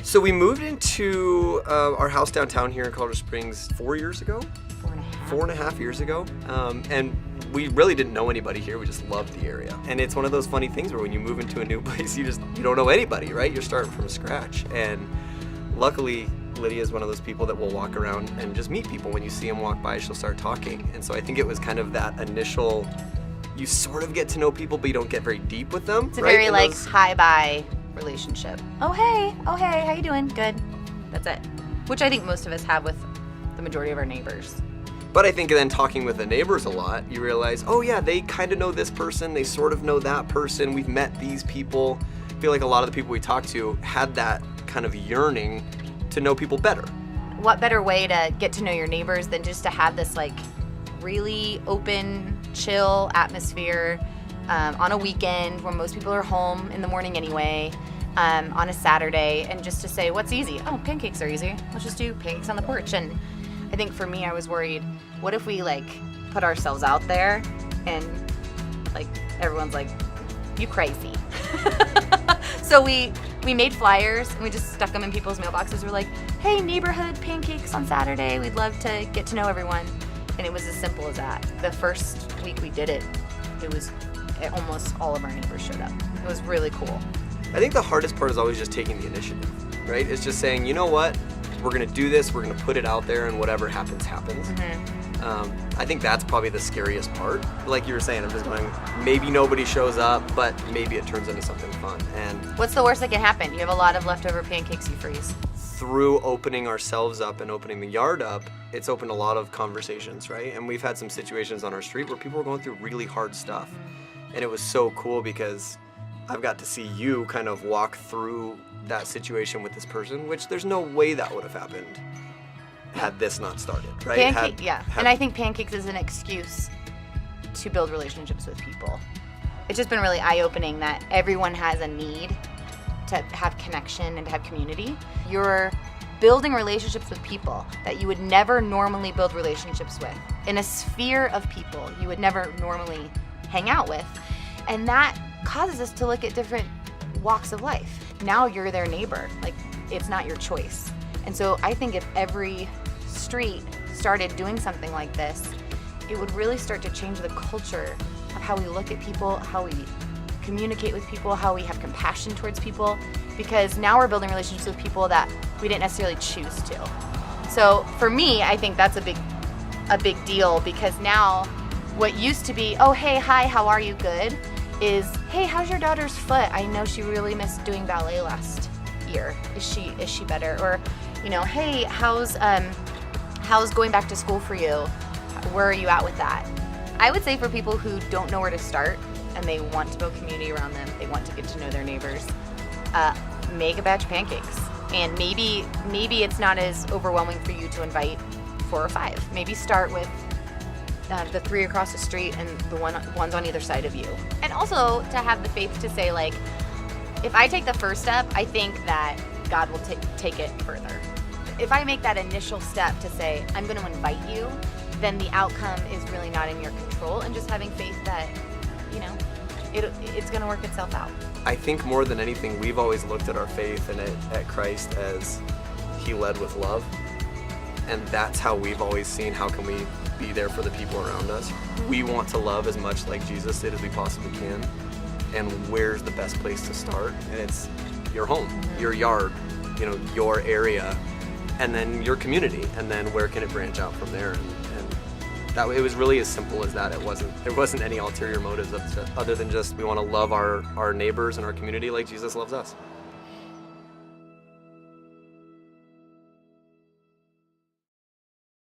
So we moved into our house downtown here in Colorado Springs 4 years ago. 4.5 years ago. And we really didn't know anybody here. We just loved the area. And it's one of those funny things where when you move into a new place, you don't know anybody, right? You're starting from scratch. And luckily, Lydia is one of those people that will walk around and just meet people. When you see them walk by, she'll start talking. And so I think it was kind of that initial, you sort of get to know people, but you don't get very deep with them. It's a very hi-bye relationship. Oh, hey, how you doing? Good. That's it. Which I think most of us have with the majority of our neighbors. But I think then talking with the neighbors a lot, you realize, oh yeah, they kind of know this person, they sort of know that person, we've met these people. I feel like a lot of the people we talked to had that kind of yearning to know people better. What better way to get to know your neighbors than just to have this like really open, chill atmosphere on a weekend when most people are home in the morning anyway, on a Saturday, and just to say, what's easy? Oh, pancakes are easy. Let's just do pancakes on the porch. And I think for me, I was worried, what if we like put ourselves out there and like everyone's like, you crazy. So we made flyers and we just stuck them in people's mailboxes. We're like, hey, neighborhood pancakes on Saturday. We'd love to get to know everyone. And it was as simple as that. The first week we did it, almost all of our neighbors showed up. It was really cool. I think the hardest part is always just taking the initiative, right? It's just saying, you know what? We're going to do this, we're going to put it out there, and whatever happens, happens. Mm-hmm. I think that's probably the scariest part. Like you were saying, I'm just going, maybe nobody shows up, but maybe it turns into something fun. And what's the worst that can happen? You have a lot of leftover pancakes you freeze. Through opening ourselves up and opening the yard up, it's opened a lot of conversations, right? And we've had some situations on our street where people were going through really hard stuff. And it was so cool because I've got to see you kind of walk through that situation with this person, which there's no way that would have happened had this not started, right? And I think Pancakes is an excuse to build relationships with people. It's just been really eye-opening that everyone has a need to have connection and to have community. You're building relationships with people that you would never normally build relationships with, in a sphere of people you would never normally hang out with. And that causes us to look at different walks of life. Now you're their neighbor. Like, it's not your choice. And so I think if every street started doing something like this, it would really start to change the culture of how we look at people, how we communicate with people, how we have compassion towards people, because now we're building relationships with people that we didn't necessarily choose to. So for me, I think that's a big deal, because now what used to be, oh, hey, hi, how are you, good, is, hey, how's your daughter's foot? I know she really missed doing ballet last year. Is she better? Or, you know, hey, how's going back to school for you? Where are you at with that? I would say for people who don't know where to start and they want to build community around them, they want to get to know their neighbors, make a batch of pancakes. And maybe it's not as overwhelming for you to invite 4 or 5. Maybe start with the 3 across the street and the ones on either side of you. And also to have the faith to say, like, if I take the first step, I think that God will take it further. If I make that initial step to say, I'm going to invite you, then the outcome is really not in your control, and just having faith that, you know, it's going to work itself out. I think more than anything, we've always looked at our faith and at Christ as He led with love. And that's how we've always seen, how can we be there for the people around us. We want to love as much like Jesus did as we possibly can. And where's the best place to start? And it's your home, your yard, you know, your area, and then your community. And then where can it branch out from there? And that it was really as simple as that. There wasn't any ulterior motives other than just we want to love our neighbors and our community like Jesus loves us.